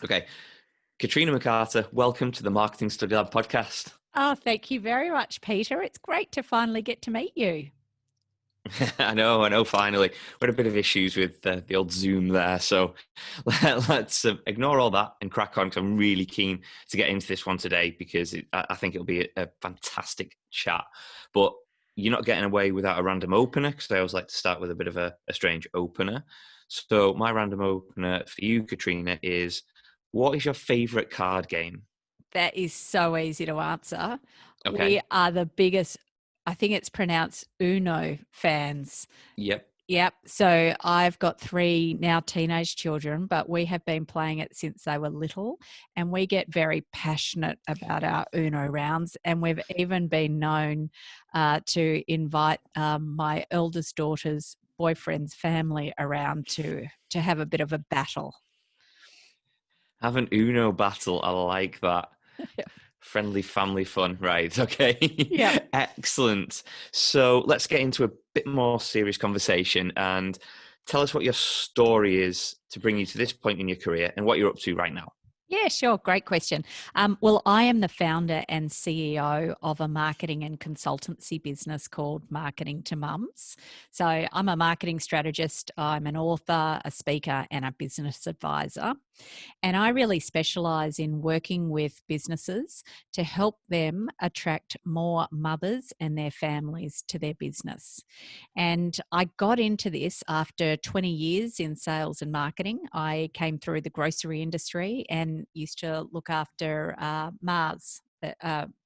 Okay. Katrina McCarter, welcome to the Marketing Study Lab podcast. Oh, thank you very much, Peter. It's great to finally get to meet you. I know, finally. We had a bit of issues with the old Zoom there, so let's ignore all that and crack on, because I'm really keen to get into this one today, because I think it'll be a fantastic chat. But you're not getting away without a random opener, because I always like to start with a bit of a strange opener. So my random opener for you, Katrina, is, what is your favourite card game? That is so easy to answer. We Okay. are the biggest, I think it's pronounced Uno fans. Yep. Yep. So I've got 3 now teenage children, but we have been playing it since they were little, and we get very passionate about our Uno rounds. And we've even been known to invite my eldest daughter's boyfriend's family around to have a bit of a battle. Have an Uno battle. I like that. Friendly family fun. Right. Okay. Yep. Excellent. So let's get into a bit more serious conversation and tell us what your story is to bring you to this point in your career and what you're up to right now. Yeah, sure. Great question. Well, I am the founder and CEO of a marketing and consultancy business called Marketing to Mums. So I'm a marketing strategist, I'm an author, a speaker, and a business advisor. And I really specialize in working with businesses to help them attract more mothers and their families to their business. And I got into this after 20 years in sales and marketing. I came through the grocery industry and used to look after Mars.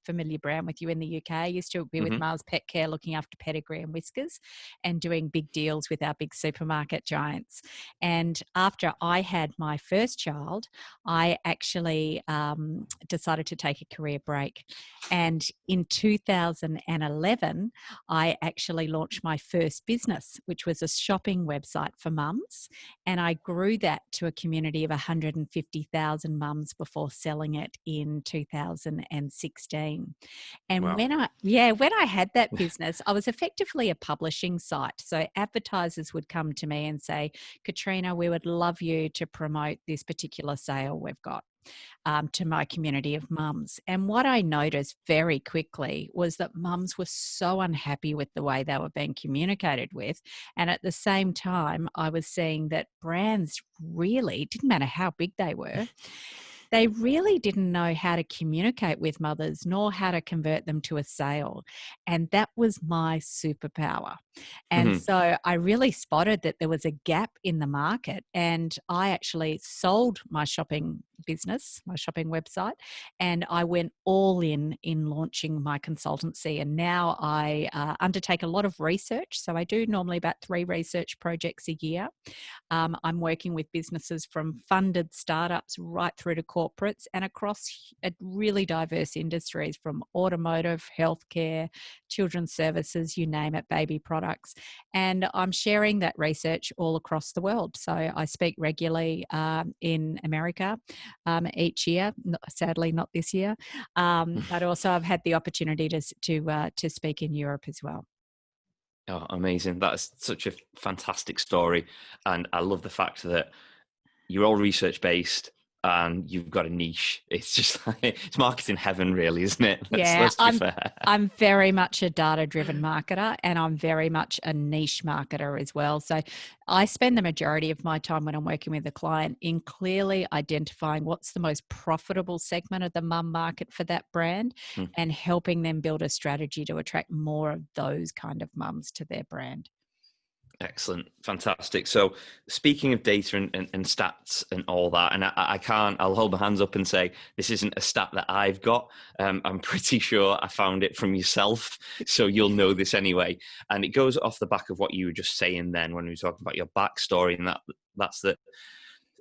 Familiar brand with you in the UK. I used to be with Hmm. Mars Pet Care, looking after Pedigree and Whiskers and doing big deals with our big supermarket giants. And after I had my first child, I actually decided to take a career break. And in 2011, I actually launched my first business, which was a shopping website for mums. And I grew that to a community of 150,000 mums before selling it in 2016. And Wow. when I had that business, I was effectively a publishing site. So advertisers would come to me and say, Katrina, we would love you to promote this particular sale we've got. To my community of mums. And what I noticed very quickly was that mums were so unhappy with the way they were being communicated with. And at the same time, I was seeing that brands really, didn't matter how big they were, they really didn't know how to communicate with mothers nor how to convert them to a sale. And that was my superpower. And Hmm. so I really spotted that there was a gap in the market. And I actually sold my shopping business, my shopping website, and I went all in launching my consultancy. And now I undertake a lot of research. So I do normally about 3 research projects a year. I'm working with businesses from funded startups right through to corporates and across really diverse industries, from automotive, healthcare, children's services, you name it, baby products. And I'm sharing that research all across the world. So I speak regularly in America each year, sadly not this year, but also I've had the opportunity to speak in Europe as well. Oh, amazing. That's such a fantastic story. And I love the fact that you're all research based and you've got a niche. It's just like, it's marketing heaven, really, isn't it? Yeah, Let's be fair. I'm very much a data-driven marketer, and I'm very much a niche marketer as well. So I spend the majority of my time when I'm working with a client in clearly identifying what's the most profitable segment of the mum market for that brand Hmm. and helping them build a strategy to attract more of those kind of mums to their brand. Excellent. Fantastic. So speaking of data and stats and all that, and I'll hold my hands up and say, this isn't a stat that I've got. I'm pretty sure I found it from yourself. So you'll know this anyway. And it goes off the back of what you were just saying then when we were talking about your backstory, and that's that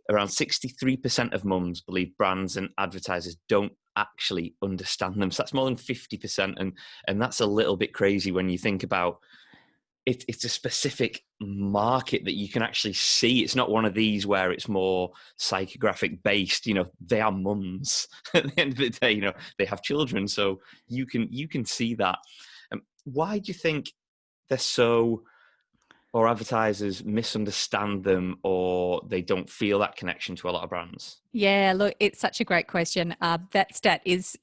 around 63% of mums believe brands and advertisers don't actually understand them. So that's more than 50%. And that's a little bit crazy when you think about it's a specific market that you can actually see. It's not one of these where it's more psychographic based. They are mums at the end of the day. They have children, so you can see that. Why do you think they're so or advertisers misunderstand them, or they don't feel that connection to a lot of brands? Yeah, look, it's such a great question. That stat is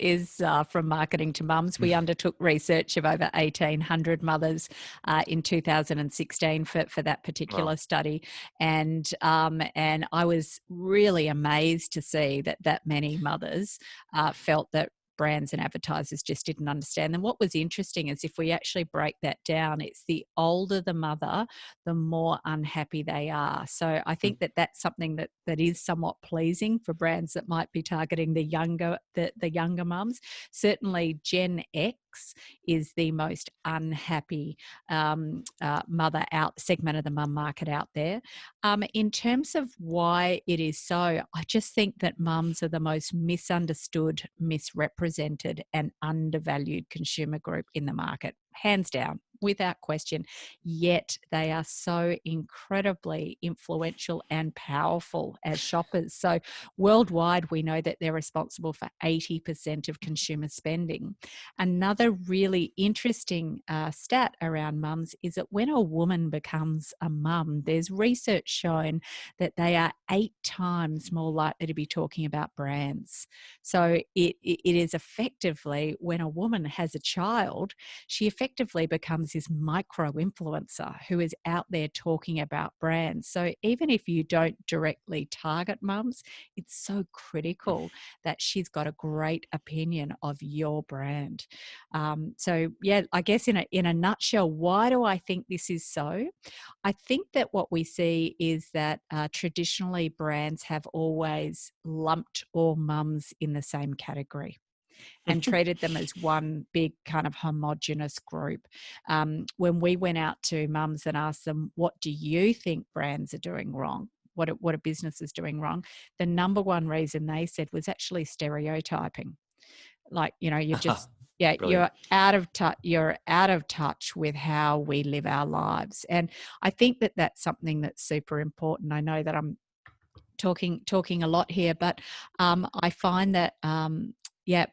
from Marketing to Mums. We undertook research of over 1,800 mothers in 2016 for that particular Wow. study, and I was really amazed to see that many mothers felt that brands and advertisers just didn't understand them. What was interesting is if we actually break that down, it's the older the mother, the more unhappy they are. So I think that's something that is somewhat pleasing for brands that might be targeting the younger mums. Certainly, Gen X is the most unhappy mother out segment of the mum market out there. In terms of why it is so, I just think that mums are the most misunderstood, misrepresented, and undervalued consumer group in the market, hands down, without question. Yet they are so incredibly influential and powerful as shoppers. So worldwide, we know that they're responsible for 80% of consumer spending. Another really interesting stat around mums is that when a woman becomes a mum, there's research showing that they are 8 times more likely to be talking about brands. So it is effectively, when a woman has a child, she effectively becomes this micro influencer who is out there talking about brands. So even if you don't directly target mums, it's so critical that she's got a great opinion of your brand. So yeah, I guess in a nutshell, why do I think this is so? I think that what we see is that traditionally brands have always lumped all mums in the same category and treated them as one big kind of homogenous group. When we went out to mums and asked them, what do you think brands are doing wrong? What are businesses doing wrong? The number one reason they said was actually stereotyping. Like, you're just, yeah, Brilliant. you're out of touch with how we live our lives. And I think that that's something that's super important. I know that I'm talking a lot here, but I find that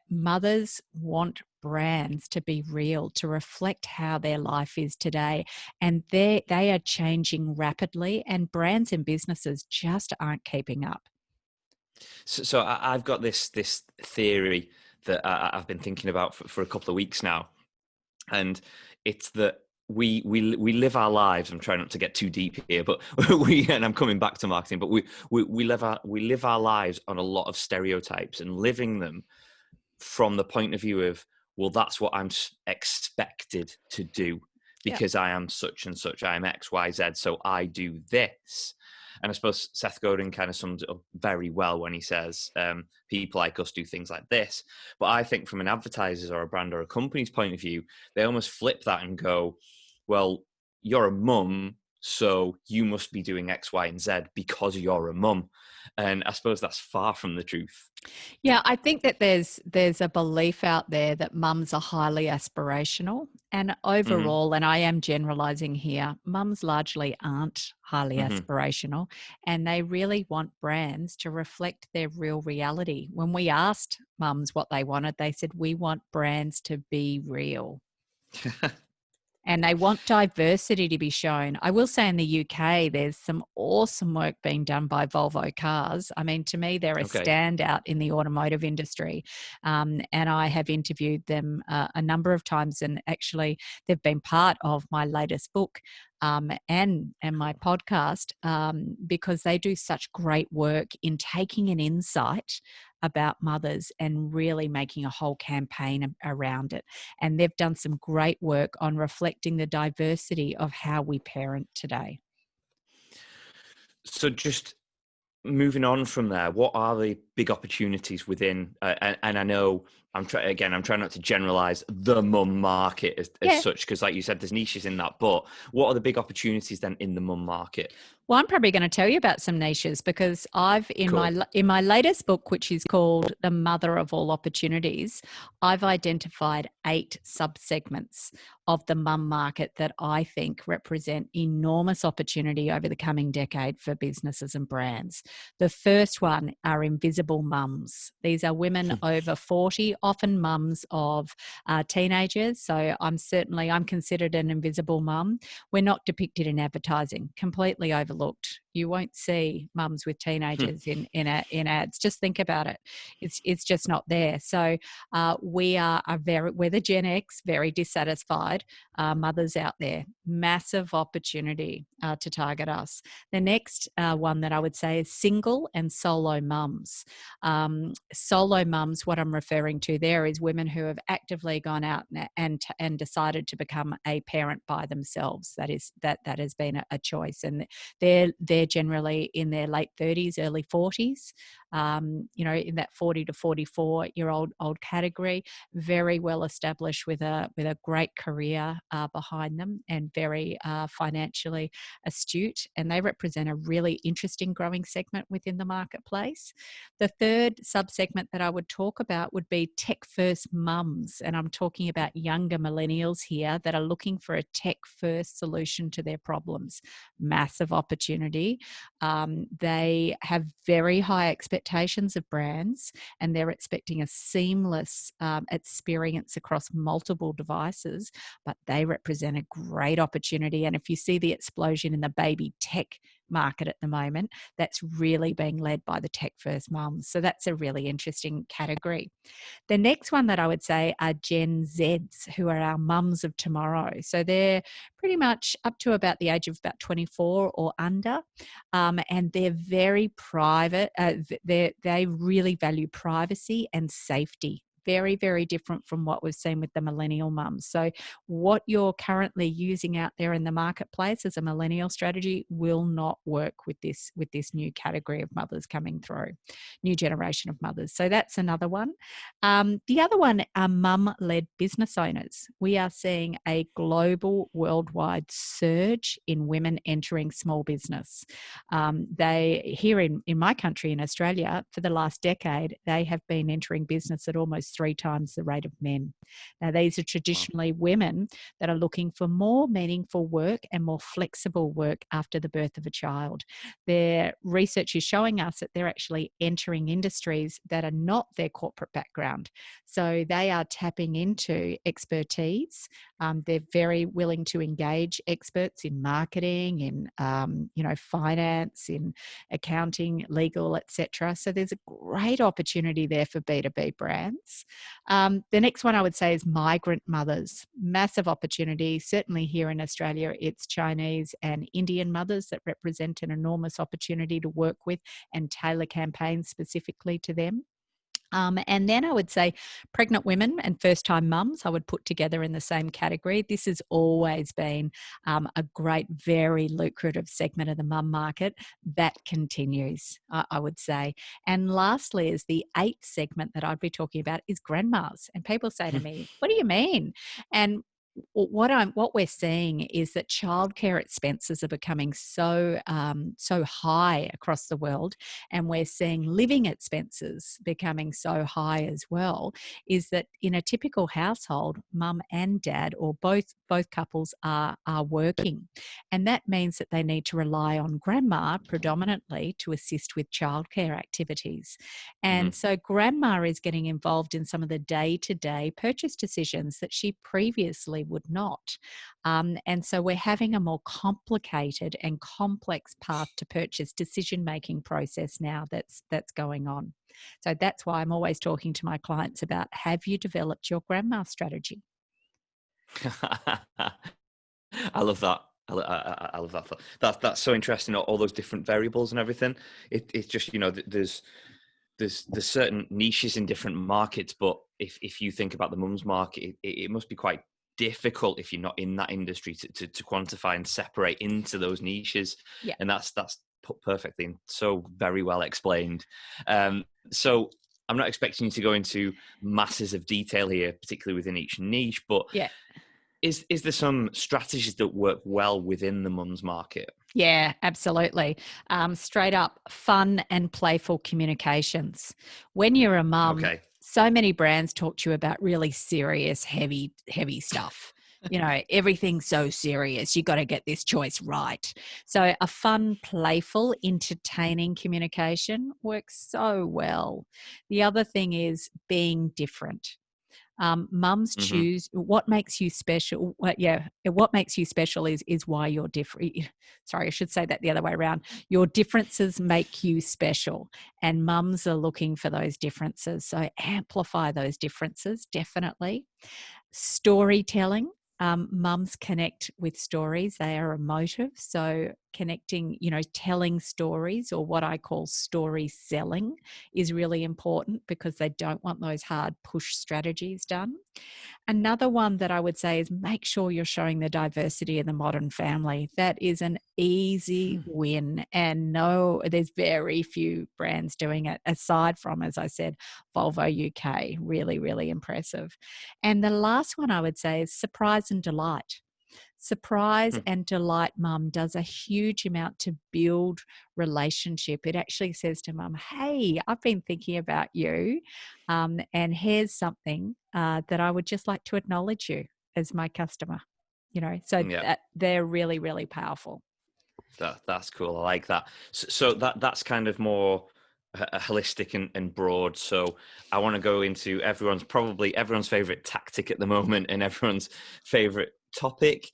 mothers want brands to be real, to reflect how their life is today, and they are changing rapidly, and brands and businesses just aren't keeping up. So I've got this theory that I've been thinking about for a couple of weeks now, and it's that we live our lives. I'm trying not to get too deep here, but and I'm coming back to marketing, but we live our lives on a lot of stereotypes, and living them from the point of view of, well, that's what I'm expected to do because I am such and such, I am X, Y, Z, so I do this. And I suppose Seth Godin kind of sums it up very well when he says, people like us do things like this. But I think from an advertiser's or a brand or a company's point of view, they almost flip that and go, well, you're a mum, so you must be doing X, Y, and Z because you're a mum. And I suppose that's far from the truth. Yeah, I think that there's a belief out there that mums are highly aspirational, and overall, and I am generalizing here, mums largely aren't highly aspirational, and they really want brands to reflect their real reality. When we asked mums what they wanted, they said, we want brands to be real. And they want diversity to be shown. I will say in the UK, there's some awesome work being done by Volvo Cars. I mean, to me, they're a standout in the automotive industry. And I have interviewed them a number of times, and actually they've been part of my latest book and my podcast because they do such great work in taking an insight about mothers and really making a whole campaign around it. And they've done some great work on reflecting the diversity of how we parent today. So just moving on from there, what are the big opportunities within, and I know I'm trying not to generalize the mum market as such, because like you said, there's niches in that, but what are the big opportunities then in the mum market? Well, I'm probably going to tell you about some niches because I've Cool. in my latest book, which is called The Mother of All Opportunities, I've identified 8 subsegments of the mum market that I think represent enormous opportunity over the coming decade for businesses and brands. The first one are invisible mums. These are women over 40, often mums of teenagers. So I'm considered an invisible mum. We're not depicted in advertising, completely overlooked. You won't see mums with teenagers in ads. Just think about it. It's just not there. So we're the Gen X, very dissatisfied mothers out there. Massive opportunity to target us. The next one that I would say is single and solo mums. Solo mums, what I'm referring to there is women who have actively gone out and decided to become a parent by themselves. That has been a choice, and they're generally in their late 30s, early 40s. In that 40 to 44-year-old category, very well established with a great career behind them, and very financially astute, and they represent a really interesting growing segment within the marketplace. The third subsegment that I would talk about would be tech-first mums, and I'm talking about younger millennials here that are looking for a tech-first solution to their problems. Massive opportunity. They have very high expectations of brands, and they're expecting a seamless experience across multiple devices, but they represent a great opportunity. And if you see the explosion in the baby tech market at the moment, that's really being led by the tech first mums. So that's a really interesting category. The next one that I would say are Gen Zs, who are our mums of tomorrow. So they're pretty much up to about the age of about 24 or under, and they're very private. They really value privacy and safety. Very, very different from what we've seen with the millennial mums. So what you're currently using out there in the marketplace as a millennial strategy will not work with this new category of mothers coming through, new generation of mothers. So that's another one. The other one are mum-led business owners. We are seeing a global, worldwide surge in women entering small business. They here in my country, in Australia, for the last decade, they have been entering business at almost 3 times the rate of men. Now, these are traditionally women that are looking for more meaningful work and more flexible work after the birth of a child. Their research is showing us that they're actually entering industries that are not their corporate background. So they are tapping into expertise. They're very willing to engage experts in marketing, in finance, in accounting, legal, etc. So there's a great opportunity there for B2B brands. The next one I would say is migrant mothers. Massive opportunity. Certainly here in Australia, it's Chinese and Indian mothers that represent an enormous opportunity to work with and tailor campaigns specifically to them. And then I would say pregnant women and first-time mums I would put together in the same category. This has always been a great, very lucrative segment of the mum market. That continues, I would say. And lastly is the 8th segment that I'd be talking about is grandmas. And people say to me, what do you mean? And what we're seeing is that childcare expenses are becoming so high across the world, and we're seeing living expenses becoming so high as well. Is that in a typical household, mum and dad or both couples are working, and that means that they need to rely on grandma predominantly to assist with childcare activities. And so grandma is getting involved in some of the day-to-day purchase decisions that she previously would not. And so we're having a more complicated and complex path to purchase decision-making process now that's going on. So that's why I'm always talking to my clients about, have you developed your grandma strategy? I love that. I love that. That's so interesting. All those different variables and everything. It's just, there's certain niches in different markets, but if you think about the mums market, it must be quite difficult if you're not in that industry to quantify and separate into those niches. Yeah. And that's put perfectly and so very well explained. So I'm not expecting you to go into masses of detail here, particularly within each niche, but Yeah. is there some strategies that work well within the mums market? Yeah, absolutely. Straight up fun and playful communications. When you're a mum, Okay. so many brands talk to you about really serious, heavy stuff. You know, everything's so serious. You got to get this choice right. So, a fun, playful, entertaining communication works so well. The other thing is being different. Mums Hmm. choose what makes you special. What makes you special is why you're different. Sorry, I should say that the other way around. Your differences make you special, and mums are looking for those differences. So amplify those differences, definitely. Storytelling. Mums connect with stories. They are emotive. So connecting, telling stories, or what I call story selling, is really important because they don't want those hard push strategies done. Another one that I would say is make sure you're showing the diversity in the modern family. That is an easy win. And no, there's very few brands doing it aside from, as I said, Volvo UK. Really, really impressive. And the last one I would say is surprise and delight. Surprise and delight mum does a huge amount to build relationship. It actually says to mum, hey, I've been thinking about you, and here's something that I would just like to acknowledge you as my customer. So Yeah. that they're really, really powerful. That's cool. I like that. So that's kind of more holistic and broad. So I want to go into everyone's favorite tactic at the moment and everyone's favorite topic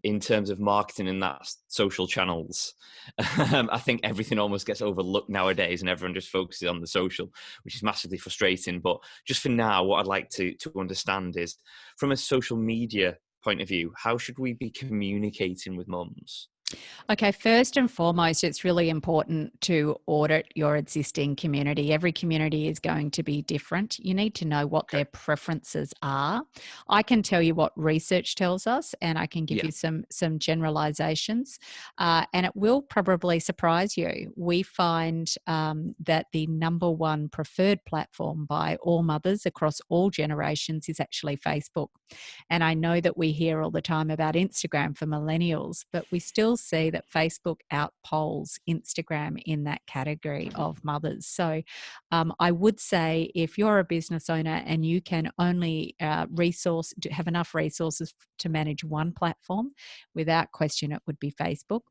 in terms of marketing, and that's social channels. I think everything almost gets overlooked nowadays, and everyone just focuses on the social, which is massively frustrating. But just for now, what I'd like to understand is, from a social media point of view, how should we be communicating with mums? Okay, first and foremost, it's really important to audit your existing community. Every community is going to be different. You need to know what Okay. their preferences are. I can tell you what research tells us, and I can give Yeah. you some generalizations, and it will probably surprise you. We find that the number one preferred platform by all mothers across all generations is actually Facebook. And I know that we hear all the time about Instagram for millennials, but we still see that Facebook outpolls Instagram in that category of mothers. So I would say if you're a business owner and you can only have enough resources to manage one platform, without question, it would be Facebook.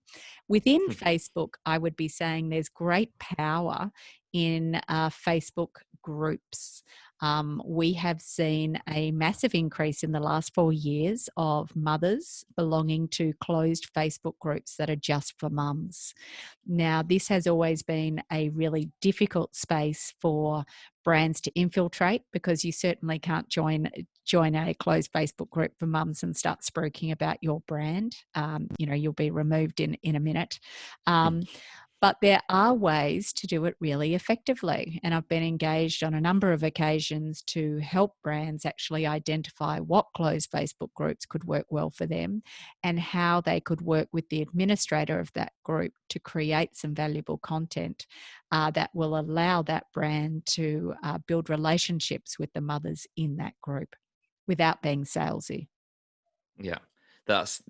Within Facebook, I would be saying there's great power in Facebook groups. We have seen a massive increase in the last 4 years of mothers belonging to closed Facebook groups that are just for mums. Now, this has always been a really difficult space for brands to infiltrate, because you certainly can't join a closed Facebook group for mums and start spruiking about your brand. You'll be removed in a minute. But there are ways to do it really effectively. And I've been engaged on a number of occasions to help brands actually identify what closed Facebook groups could work well for them, and how they could work with the administrator of that group to create some valuable content that will allow that brand to build relationships with the mothers in that group without being salesy. Yeah, that's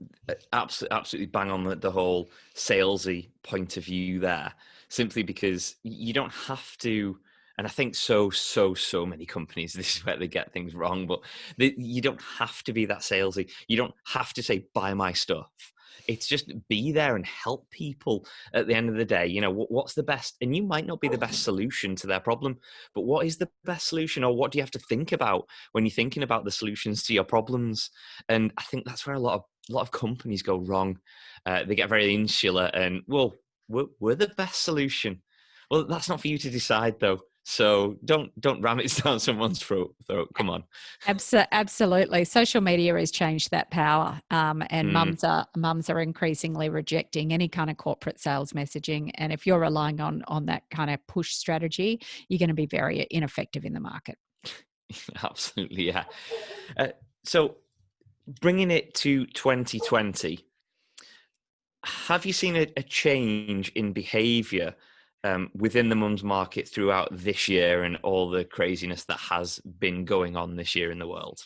absolutely bang on the whole salesy point of view there. Simply because you don't have to, and I think so many companies, this is where they get things wrong. But you don't have to be that salesy. You don't have to say buy my stuff. It's just be there and help people. At the end of the day, what's the best, and you might not be the best solution to their problem, but what is the best solution, or what do you have to think about when you're thinking about the solutions to your problems? And I think that's where a lot of companies go wrong. They get very insular and, well, we're the best solution. Well, that's not for you to decide, though. So don't ram it down someone's throat. Come on. Absolutely, social media has changed that power, and Mm, mums are increasingly rejecting any kind of corporate sales messaging. And if you're relying on that kind of push strategy, you're going to be very ineffective in the market. absolutely, yeah. Uh, so bringing it to 2020, have you seen a change in behaviour within the mums market throughout this year and all the craziness that has been going on this year in the world?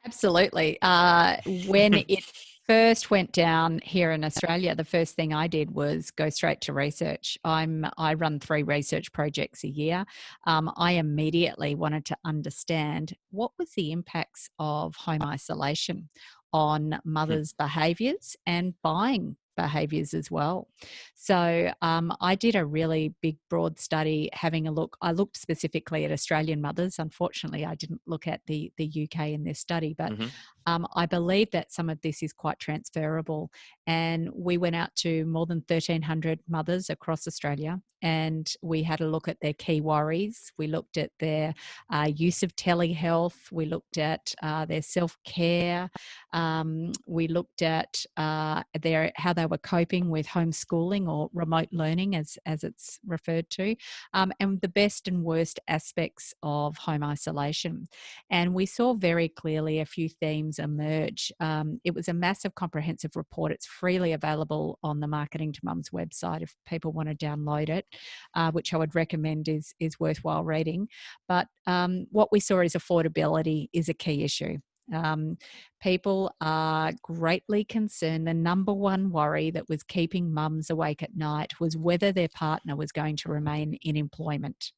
Absolutely. When it first went down here in Australia, the first thing I did was go straight to research. I run 3 research projects a year. I immediately wanted to understand what was the impacts of home isolation on Hmm. mothers' behaviours and buying behaviours as well. So I did a really big, broad study having a look. I looked specifically at Australian mothers. Unfortunately, I didn't look at the UK in this study, but Hmm. I believe that some of this is quite transferable. And we went out to more than 1,300 mothers across Australia, and we had a look at their key worries. We looked at their use of telehealth. We looked at their self-care. We looked at how they were coping with homeschooling or remote learning, as it's referred to, and the best and worst aspects of home isolation. And we saw very clearly a few themes emerge. It was a massive comprehensive report. It's freely available on the Marketing to Mums website if people want to download it, which I would recommend is worthwhile reading. But what we saw is affordability is a key issue. Um, People are greatly concerned. The number one worry that was keeping mums awake at night was whether their partner was going to remain in employment.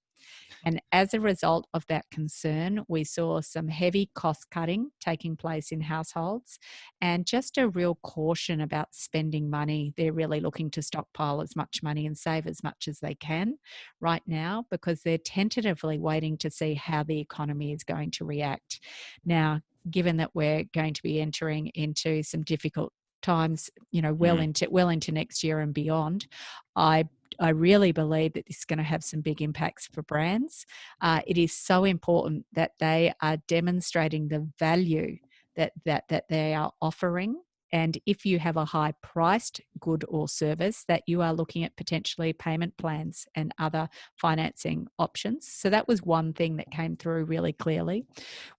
And as a result of that concern, we saw some heavy cost cutting taking place in households and just a real caution about spending money. They're really looking to stockpile as much money and save as much as they can right now because they're tentatively waiting to see how the economy is going to react. Now, given that we're going to be entering into some difficult times, well into next year and beyond, I I really believe that this is going to have some big impacts for brands. It is so important that they are demonstrating the value that they are offering. And if you have a high priced good or service, that you are looking at potentially payment plans and other financing options. So that was one thing that came through really clearly.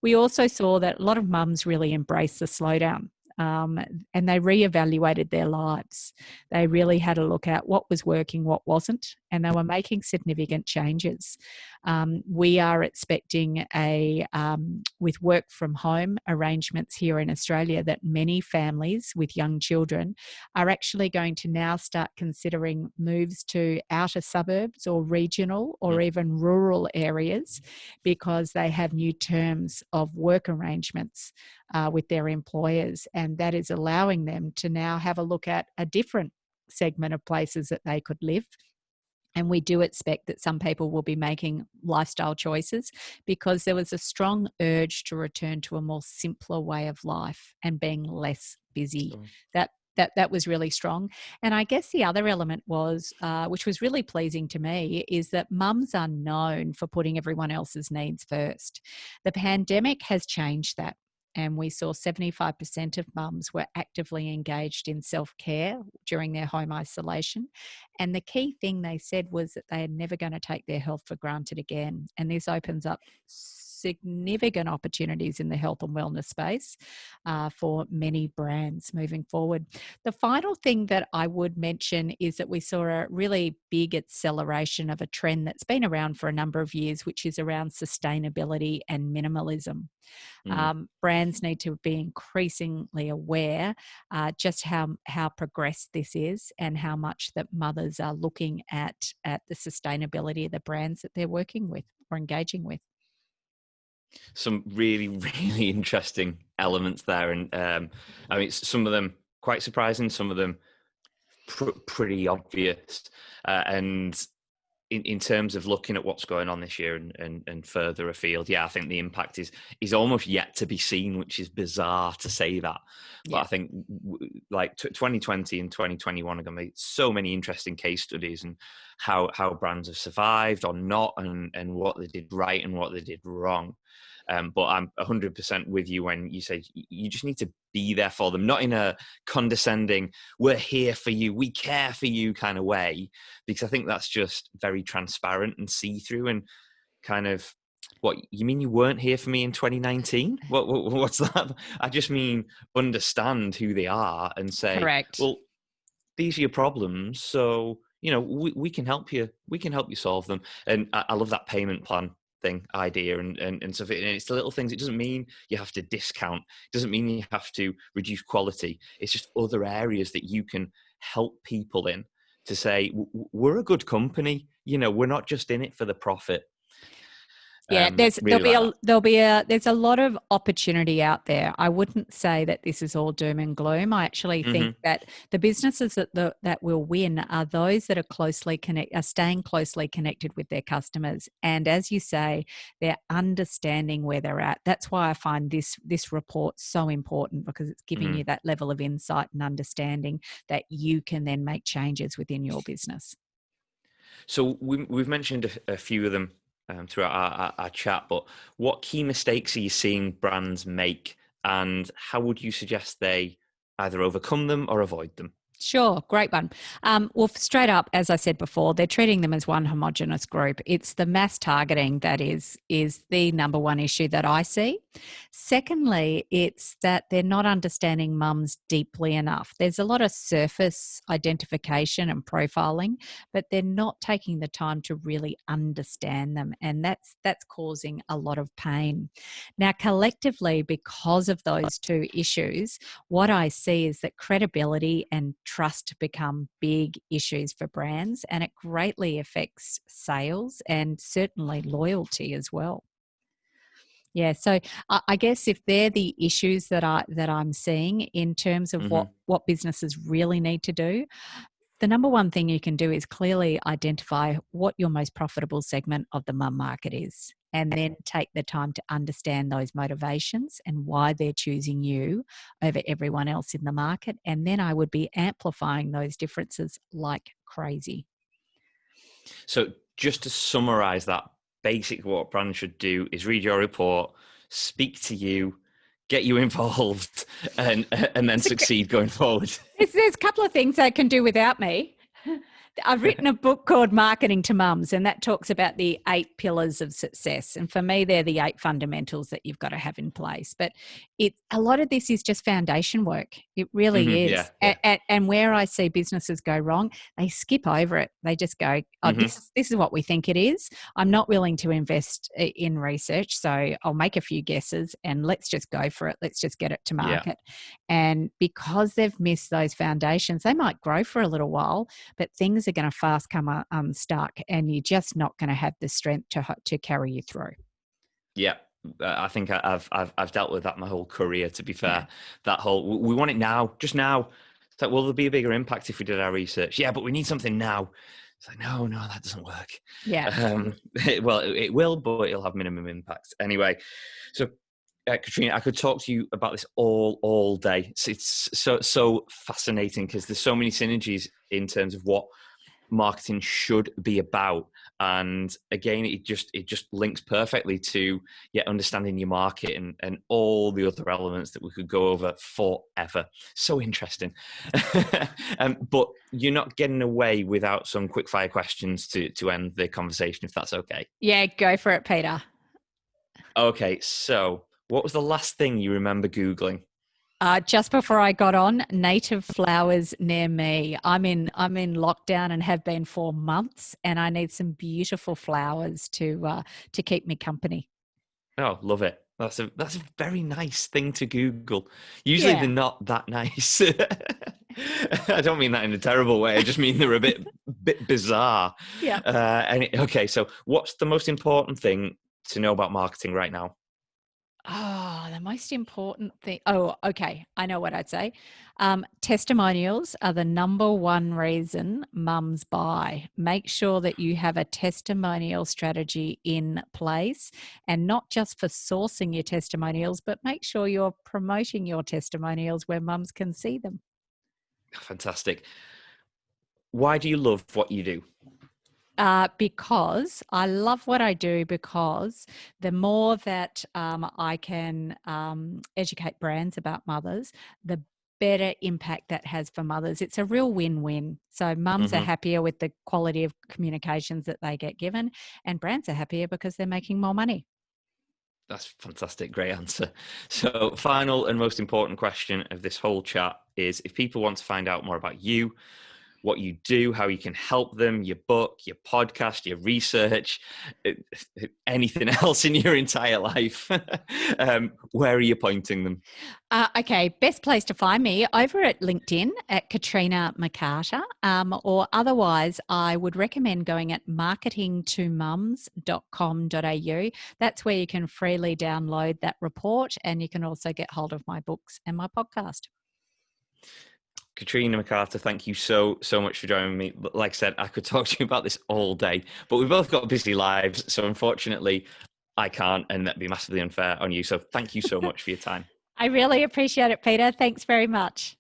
We also saw that a lot of mums really embraced the slowdown. And they reevaluated their lives. They really had a look at what was working, what wasn't, and they were making significant changes. We are expecting with work from home arrangements here in Australia, that many families with young children are actually going to now start considering moves to outer suburbs or regional or even rural areas because they have new terms of work arrangements with their employers, and that is allowing them to now have a look at a different segment of places that they could live. And we do expect that some people will be making lifestyle choices because there was a strong urge to return to a more simpler way of life and being less busy. Sure. That was really strong. And I guess the other element was, which was really pleasing to me, is that mums are known for putting everyone else's needs first. The pandemic has changed that. And we saw 75% of mums were actively engaged in self-care during their home isolation. And the key thing they said was that they are never going to take their health for granted again. And this opens up significant opportunities in the health and wellness space for many brands moving forward. The final thing that I would mention is that we saw a really big acceleration of a trend that's been around for a number of years, which is around sustainability and minimalism. Brands need to be increasingly aware just how progressed this is and how much that mothers are looking at the sustainability of the brands that they're working with or engaging with. Some really, really interesting elements there. And I mean, some of them quite surprising, some of them pretty obvious. And in terms of looking at what's going on this year and further afield, yeah, I think the impact is almost yet to be seen, which is bizarre to say that. But Yeah. I think like 2020 and 2021 are going to be so many interesting case studies and how brands have survived or not, and what they did right and what they did wrong. But I'm 100% with you when you say you just need to be there for them, not in a condescending, we're here for you, we care for you kind of way, because I think that's just very transparent and see-through and kind of, what, you mean you weren't here for me in 2019? What's that? I just mean understand who they are and say, Correct. well, these are your problems, so we can help you. We can help you solve them. And I love that payment plan idea and stuff. And it's the little things. It doesn't mean you have to discount. It doesn't mean you have to reduce quality. It's just other areas that you can help people in to say, we're a good company. We're not just in it for the profit. Yeah, Really like that. there's a lot of opportunity out there. I wouldn't say that this is all doom and gloom. I actually think that the businesses that will win are those that are staying closely connected with their customers, and as you say, they're understanding where they're at. That's why I find this report so important, because it's giving you that level of insight and understanding that you can then make changes within your business. So we've mentioned a few of them throughout our chat, but what key mistakes are you seeing brands make, and how would you suggest they either overcome them or avoid them? Sure, great one. Well, straight up, as I said before, they're treating them as one homogenous group. It's the mass targeting that is the number one issue that I see. Secondly, it's that they're not understanding mums deeply enough. There's a lot of surface identification and profiling, but they're not taking the time to really understand them, and that's causing a lot of pain. Now, collectively, because of those two issues, what I see is that credibility and trust become big issues for brands, and it greatly affects sales and certainly loyalty as well. Yeah, so I guess if they're the issues that I'm seeing in terms of what businesses really need to do, the number one thing you can do is clearly identify what your most profitable segment of the mum market is, and then take the time to understand those motivations and why they're choosing you over everyone else in the market. And then I would be amplifying those differences like crazy. So just to summarize that, basically what brands should do is read your report, speak to you, get you involved, and then succeed going forward. There's a couple of things they can do without me. I've written a book called Marketing to Mums, and that talks about the 8 pillars of success. And for me, they're the 8 fundamentals that you've got to have in place. But a lot of this is just foundation work. It really is. Yeah. And where I see businesses go wrong, they skip over it. They just go, oh, this is what we think it is. I'm not willing to invest in research, so I'll make a few guesses and let's just go for it. Let's just get it to market. Yeah. And because they've missed those foundations, they might grow for a little while, but things are going to fast come unstuck, and you're just not going to have the strength to carry you through. Yeah, I think I've dealt with that my whole career. To be fair, that whole we want it now, just now. It's like, well, there'll be a bigger impact if we did our research. Yeah, but we need something now. It's like, no, that doesn't work. Yeah. Well, it will, but it'll have minimum impact anyway. So. Katrina, I could talk to you about this all day. It's so fascinating because there's so many synergies in terms of what marketing should be about, and again, it just links perfectly to understanding your market and all the other elements that we could go over forever. So interesting. But you're not getting away without some quick fire questions to end the conversation, if that's okay. Yeah, go for it, Peter. Okay, so. What was the last thing you remember Googling? Just before I got on, native flowers near me. I'm in lockdown and have been for months, and I need some beautiful flowers to keep me company. Oh, love it. That's a very nice thing to Google. Usually they're not that nice. I don't mean that in a terrible way. I just mean they're a bit bizarre. Yeah. Okay, so what's the most important thing to know about marketing right now? Oh, the most important thing. Oh, okay. I know what I'd say. Testimonials are the number one reason mums buy. Make sure that you have a testimonial strategy in place, and not just for sourcing your testimonials, but make sure you're promoting your testimonials where mums can see them. Fantastic. Why do you love what you do? Because I love what I do, because the more that I can educate brands about mothers, the better impact that has for mothers. It's a real win-win. So mums are happier with the quality of communications that they get given, and brands are happier because they're making more money. That's fantastic. Great answer. So final and most important question of this whole chat is, if people want to find out more about you, what you do, how you can help them, your book, your podcast, your research, anything else in your entire life, where are you pointing them? Okay, best place to find me over at LinkedIn at Katrina McCarter, or otherwise I would recommend going at marketingtomums.com.au. That's where you can freely download that report, and you can also get hold of my books and my podcast. Katrina McCarter, thank you so much for joining me. Like I said, I could talk to you about this all day, but we've both got busy lives, so unfortunately I can't, and that'd be massively unfair on you. So thank you so much for your time. I really appreciate it, Peter. Thanks very much.